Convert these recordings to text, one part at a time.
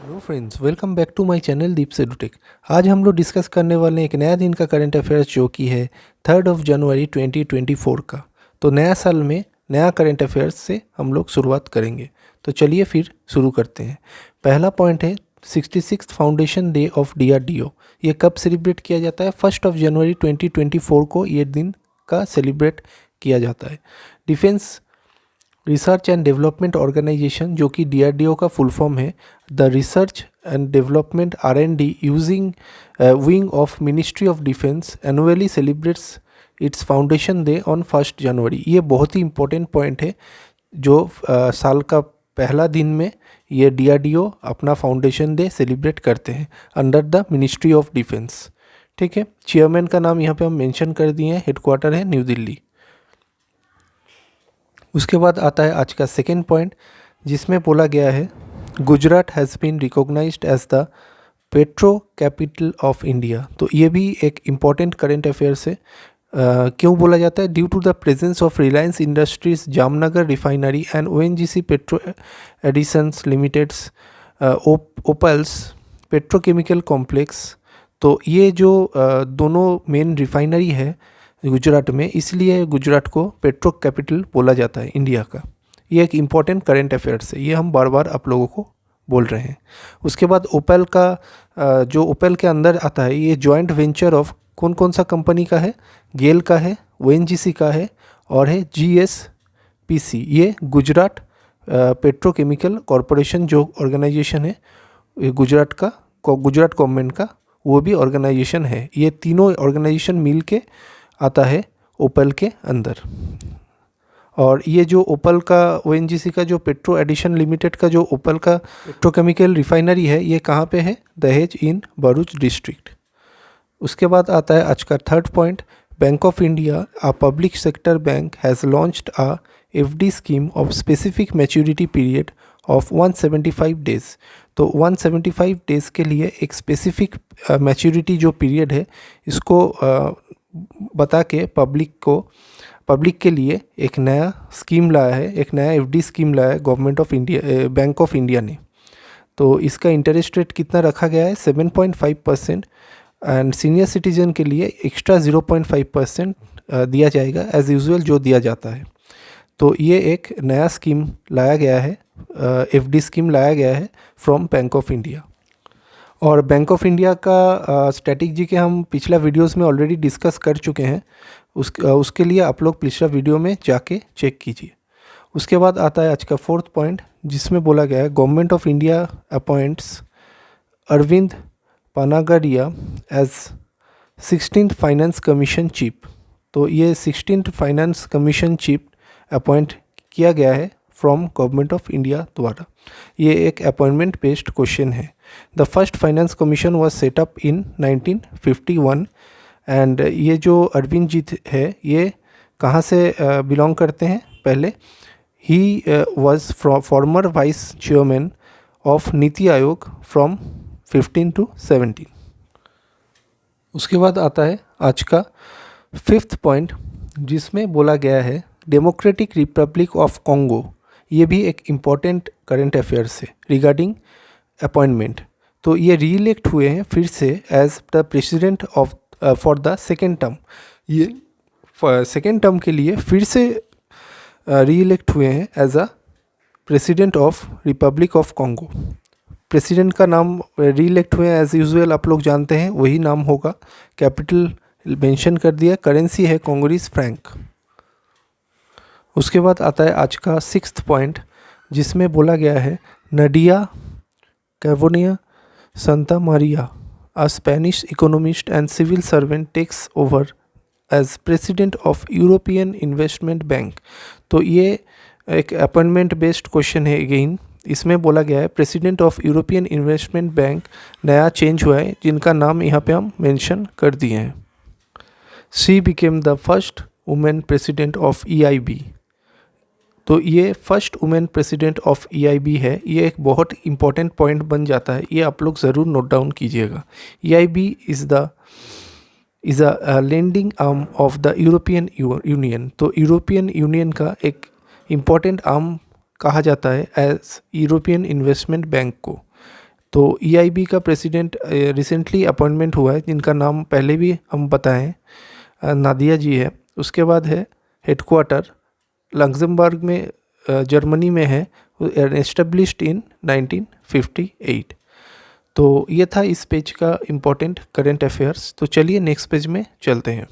Hello friends, welcome back to my channel दीप से डुटेक। आज हम लोग डिस्कस करने वाले हैं एक नया दिन का करंट अफेयर्स जो कि है 3 जनवरी 2024 का। तो नया साल में नया करंट अफेयर्स से हम लोग शुरुआत करेंगे। तो चलिए फिर शुरू करते हैं। पहला पॉइंट है 66th foundation day of DRDO। ये कब सेलिब्रेट किया जाता है? 1 जनवरी 2024 को ये दिन का सेलिब्रेट किया जाता है। Defence research and development organisation जो कि DRDO का फुल फॉर्म है, the research and development R&D using wing of ministry of defence annually celebrates its foundation day on 1 January. ये बहुत ही इंपॉर्टेंट पॉइंट है जो साल का पहला दिन में ये DRDO अपना फाउंडेशन डे सेलिब्रेट करते हैं under the ministry of defence. ठीक है, चेयरमैन का नाम यहाँ पे हम मेंशन कर दिए हैं, हेडक्वार्टर है न्यू दिल्ली। उसके बाद आता है आज का सेकेंड पॉइंट जिसमें बोला गया है Gujarat has been recognised as the petro capital of India. तो ये भी एक इम्पॉर्टेंट करेंट अफेयर्स है। क्यों बोला जाता है? Due to the presence of Reliance Industries Jamnagar refinery and ONGC Petro additions Limited's OPaL's petrochemical complex. तो ये जो दोनों मेन रिफाइनरी है गुजरात में, इसलिए गुजरात को पेट्रो कैपिटल बोला जाता है इंडिया का। ये एक इम्पॉर्टेंट करंट अफेयर्स है, ये हम बार बार आप लोगों को बोल रहे हैं। उसके बाद ओपेल का जो ओपेल के अंदर आता है, ये जॉइंट वेंचर ऑफ कौन कौन सा कंपनी का है? गेल का है, ONGC का है और है GSPC। ये गुजरात पेट्रोकेमिकल कॉरपोरेशन जो ऑर्गेनाइजेशन है, ये गुजरात गवर्नमेंट का वो भी ऑर्गेनाइजेशन है। ये तीनों ऑर्गेनाइजेशन मिल के आता है ओपेल के अंदर। और ये जो ओपेल का ONGC का जो पेट्रो एडिशन लिमिटेड का जो ओपेल का पेट्रोकेमिकल रिफाइनरी है, ये कहाँ पे है? दहेज इन भरूच डिस्ट्रिक्ट। उसके बाद आता है आज का third point, bank of India a public sector bank has launched a FD scheme of specific maturity period of 175 days. तो 175 डेज़ के लिए एक स्पेसिफिक मैच्योरिटी जो पीरियड है, इसको बता के पब्लिक के लिए एक नया स्कीम लाया है, एक नया FD स्कीम लाया है government of India, bank of India ने। तो इसका इंटरेस्ट रेट कितना रखा गया है? 7.5% एंड सीनियर सिटीजन के लिए एक्स्ट्रा 0.5% दिया जाएगा एज यूजुअल जो दिया जाता है। तो ये एक नया स्कीम लाया गया है, FD स्कीम लाया गया है फ्रॉम बैंक ऑफ इंडिया। और बैंक ऑफ इंडिया का स्ट्रैटेजी के हम पिछला वीडियोस में ऑलरेडी डिस्कस कर चुके हैं, उसके लिए आप लोग पिछला वीडियो में जाके चेक कीजिए। उसके बाद आता है आज का फोर्थ पॉइंट जिसमें बोला गया है government of India appoints Arvind Panagariya as 16th finance commission chief. तो ये 16th finance commission chief appoint किया गया है फ्रॉम गवर्नमेंट ऑफ इंडिया द्वारा। ये एक अपॉइंटमेंट बेस्ड क्वेश्चन है। The first finance commission was setup in 1951 and ये जो अरविंद जी है ये कहाँ से बिलोंग करते हैं? पहले he was farmer vice chairman of NITI Aayog from 15 to 17। उसके बाद आता है आज का फिफ्थ पॉइंट जिसमें बोला गया है डेमोक्रेटिक रिपब्लिक ऑफ कॉन्गो। ये भी एक इम्पॉर्टेंट करंट अफेयर्स है रिगार्डिंग अपॉइंटमेंट। तो ये रीइलेक्ट हुए हैं फिर से as the president of for the second term. ये सेकेंड टर्म के लिए फिर से रीइलेक्ट हुए हैं as a president of Republic of Congo. President का नाम रीइलेक्ट हुए हैं एज यूजुअल आप लोग जानते हैं, वही नाम होगा। कैपिटल मेंशन कर दिया, करेंसी है कोंगोलीज फ्रैंक। उसके बाद आता है आज का सिक्स्थ पॉइंट जिसमें बोला गया है Nadia Calvino Santamaria a Spanish economist and civil servant takes over as president of European Investment Bank. तो ये एक अपॉइंटमेंट बेस्ड क्वेश्चन है अगेन। इसमें बोला गया है president of European Investment Bank नया चेंज हुआ है जिनका नाम यहाँ पे हम मेंशन कर दिए हैं। She became the first women president of EIB। तो ये first women president of EIB है। ये एक बहुत इंपॉर्टेंट पॉइंट बन जाता है, ये आप लोग ज़रूर नोट डाउन कीजिएगा। EIB is a lending arm of the European union. तो यूरोपियन यूनियन का एक इम्पॉर्टेंट आर्म कहा जाता है एज यूरोपियन इन्वेस्टमेंट बैंक को। तो EIB का प्रेसिडेंट रिसेंटली अपॉइंटमेंट हुआ है, जिनका नाम पहले भी हम बताएं, नादिया जी है। उसके बाद है हेडक्वार्टर लक्ज़मबर्ग में, जर्मनी में है, एस्टेब्लिश्ड इन 1958। तो ये था इस पेज का इम्पोर्टेंट करंट अफेयर्स। तो चलिए नेक्स्ट पेज में चलते हैं।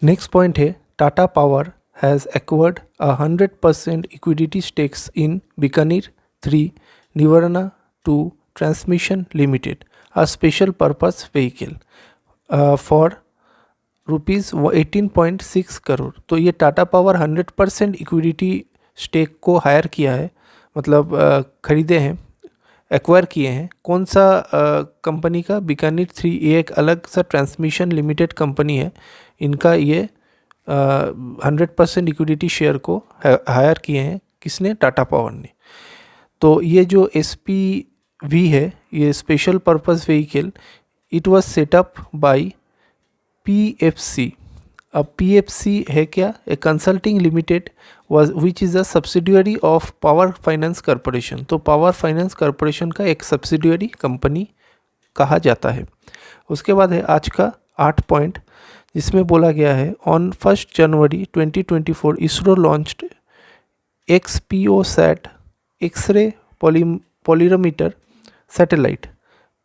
नेक्स्ट पॉइंट है Tata power has acquired 100% equity stakes in Bikaner 3 निवारणा 2 transmission limited a special purpose vehicle for ₹18.6 crore. तो ये टाटा पावर 100% इक्विटी स्टेक को हायर किया है, मतलब खरीदे हैं, एक्वायर किए हैं। कौन सा कंपनी का? बीकानेर 3, ये एक अलग सा ट्रांसमिशन लिमिटेड कंपनी है। इनका ये 100% इक्विटी शेयर को हायर किए हैं। किसने? टाटा पावर ने। तो ये जो SPV है, ये special purpose vehicle, it was set up by PFC। अब PFC है क्या? A consulting limited was which is a subsidiary of power finance corporation. तो पावर फाइनेंस कॉरपोरेशन का एक सब्सिडियरी कंपनी कहा जाता है। उसके बाद है आज का 8 पॉइंट, जिसमें बोला गया है on 1 January 2024 ISRO launched XPOSat xray polarimeter satellite.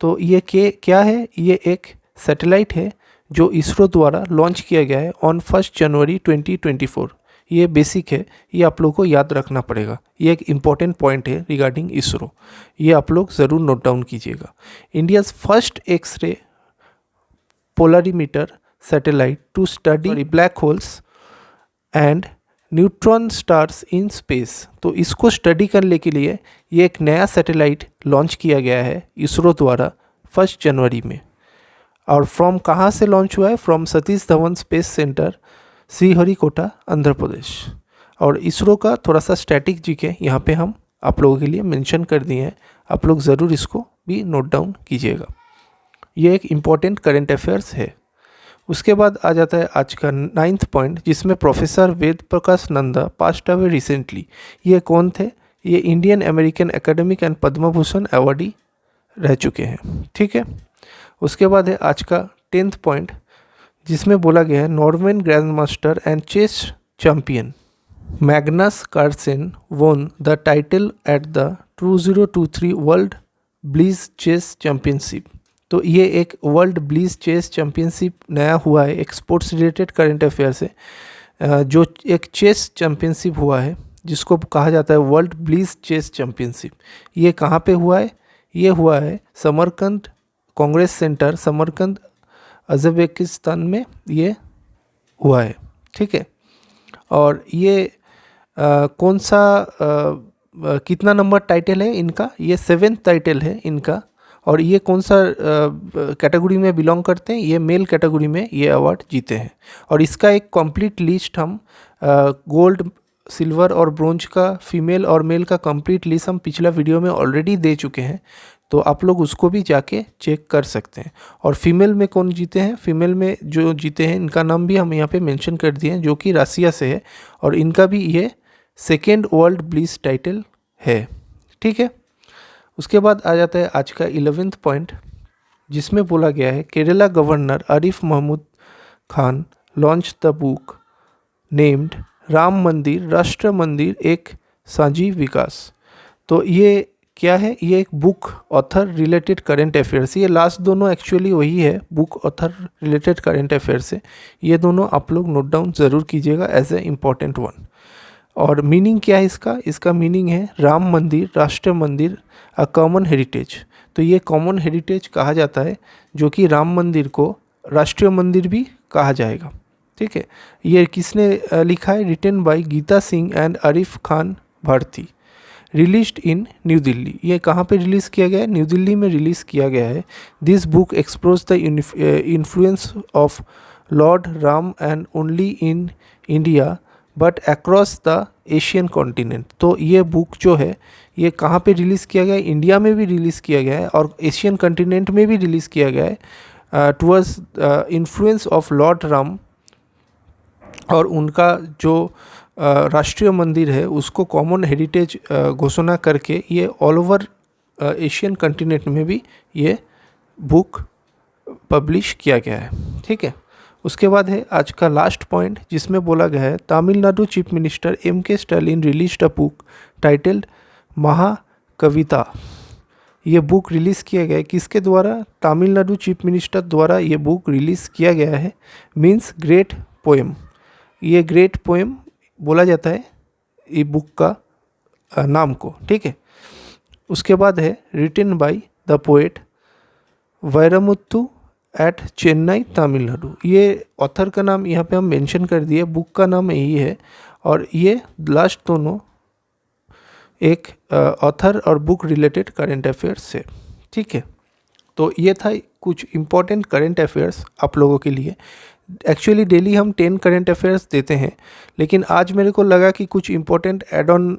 तो ये क्या है? ये एक सैटेलाइट है जो इसरो द्वारा लॉन्च किया गया है ऑन 1 जनवरी 2024। ये बेसिक है, ये आप लोगों को याद रखना पड़ेगा। ये एक इम्पॉर्टेंट पॉइंट है रिगार्डिंग इसरो, ये आप लोग ज़रूर नोट डाउन कीजिएगा। India's first xray polarimeter satellite to study black holes and neutron stars in space. तो इसको स्टडी करने के लिए ये एक नया सैटेलाइट लॉन्च किया गया है इसरो द्वारा 1 जनवरी में। और फ्रॉम कहाँ से लॉन्च हुआ है? From Satish Dhawan space centre, Sriharikota, Andhra Pradesh. और इसरो का थोड़ा सा स्टैटिक जीके यहाँ पे हम आप लोगों के लिए मेंशन कर दिए हैं, आप लोग ज़रूर इसको भी नोट डाउन कीजिएगा। ये एक इम्पॉर्टेंट करेंट अफेयर्स है। उसके बाद आ जाता है आज का 9th पॉइंट, जिसमें professor Ved Prakash Nanda passed away recently. ये कौन थे? ये Indian American academic and Padma Bhushan awardee रह चुके हैं। ठीक है। उसके बाद है आज का 10th पॉइंट, जिसमें बोला गया है Norwegian grand master and chess champion Magnus Carlsen won the title at the 2023 world blitz chess championship. तो ये एक वर्ल्ड ब्लिज चेस चैंपियनशिप नया हुआ है, एक स्पोर्ट्स रिलेटेड करंट अफेयर्स है। जो एक चेस चैंपियनशिप हुआ है जिसको कहा जाता है वर्ल्ड ब्लिज चेस चैंपियनशिप। ये कहाँ पे हुआ है? ये हुआ है समरकंद कांग्रेस सेंटर, समरकंद, उज़्बेकिस्तान में ये हुआ है। ठीक है। और ये कौन सा कितना नंबर टाइटल है इनका? ये 7th टाइटल है इनका। और ये कौन सा कैटेगरी में बिलोंग करते हैं? ये मेल कैटेगरी में ये अवार्ड जीते हैं। और इसका एक कंप्लीट लिस्ट हम गोल्ड, सिल्वर और ब्रोंज का, फीमेल और मेल का कंप्लीट लिस्ट हम पिछला वीडियो में ऑलरेडी दे चुके हैं, तो आप लोग उसको भी जाके चेक कर सकते हैं। और फीमेल में कौन जीते हैं? फीमेल में जो जीते हैं इनका नाम भी हम यहाँ पे मेंशन कर दिए हैं, जो कि रसिया से है। और इनका भी ये 2nd वर्ल्ड ब्लिज टाइटल है। ठीक है। उसके बाद आ जाता है आज का 11th पॉइंट, जिसमें बोला गया है Kerala governor Arif Mahmood Khan launch the book named Ram Mandir Rashtra मंदिर एक साझी विकास। तो ये क्या है? ये एक book author related current affairs. ये लास्ट दोनों एक्चुअली वही है, book author related current affairs है। ये दोनों आप लोग नोट डाउन ज़रूर कीजिएगा एज ए इम्पॉर्टेंट वन। और मीनिंग क्या है इसका? इसका मीनिंग है राम मंदिर राष्ट्र मंदिर अ कॉमन हेरिटेज। तो ये कॉमन हेरिटेज कहा जाता है, जो कि राम मंदिर को राष्ट्रीय मंदिर भी कहा जाएगा। ठीक है। ये किसने लिखा है? Written by Geeta Singh and Arif Khan Bharti, released in New Delhi. ये कहाँ पे रिलीज़ किया गया है? न्यू दिल्ली में रिलीज़ किया गया है। This book explores the influence of Lord Ram and only in India but across the Asian continent. तो ये बुक जो है ये कहाँ पे रिलीज़ किया गया है? इंडिया में भी रिलीज़ किया गया है और एशियन कॉन्टिनेंट में भी रिलीज़ किया गया है। Towards influence of Lord Ram, और उनका जो राष्ट्रीय मंदिर है उसको कॉमन हेरिटेज घोषणा करके ये ऑल ओवर एशियन कॉन्टिनेंट में भी ये बुक पब्लिश किया गया है। ठीक है, उसके बाद है आज का लास्ट पॉइंट जिसमें बोला गया है Tamil Nadu chief minister M.K. Stalin released a book titled Mahakavita. ये बुक रिलीज़ किया गया है किसके द्वारा? तमिलनाडु चीफ मिनिस्टर द्वारा ये बुक रिलीज़ किया गया है। मीन्स ग्रेट पोएम, ये ग्रेट पोएम बोला जाता है ये बुक का नाम को। ठीक है, उसके बाद है written by the poet Vairamuthu at Chennai Tamil Nadu. ये ऑथर का नाम यहाँ पे हम मेंशन कर दिए, बुक का नाम यही है और ये लास्ट दोनों एक ऑथर और बुक रिलेटेड करंट अफेयर्स से। ठीक है, तो ये था कुछ इम्पोर्टेंट करंट अफेयर्स आप लोगों के लिए। एक्चुअली डेली हम 10 करंट अफेयर्स देते हैं, लेकिन आज मेरे को लगा कि कुछ इम्पोर्टेंट एड ऑन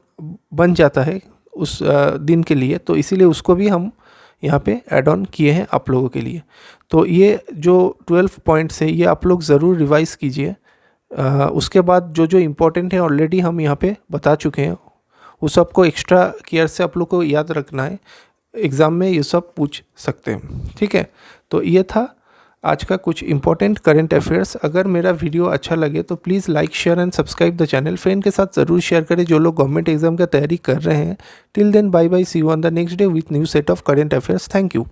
बन जाता है उस दिन के लिए, तो इसीलिए उसको भी हम यहाँ पे ऐड ऑन किए हैं आप लोगों के लिए। तो ये जो 12 पॉइंट्स है ये आप लोग ज़रूर रिवाइज़ कीजिए। उसके बाद जो जो इम्पोर्टेंट है ऑलरेडी हम यहाँ पे बता चुके हैं, उस सब को एक्स्ट्रा केयर से आप लोग को याद रखना है, एग्ज़ाम में ये सब पूछ सकते हैं। ठीक है, तो ये था आज का कुछ इंपॉर्टेंट करंट अफेयर्स। अगर मेरा वीडियो अच्छा लगे तो please like share and subscribe the channel. Friend के साथ ज़रूर शेयर करें जो लोग गवर्नमेंट एग्जाम का तैयारी कर रहे हैं। Till then bye bye, see you on the next day with new set of current affairs. Thank you.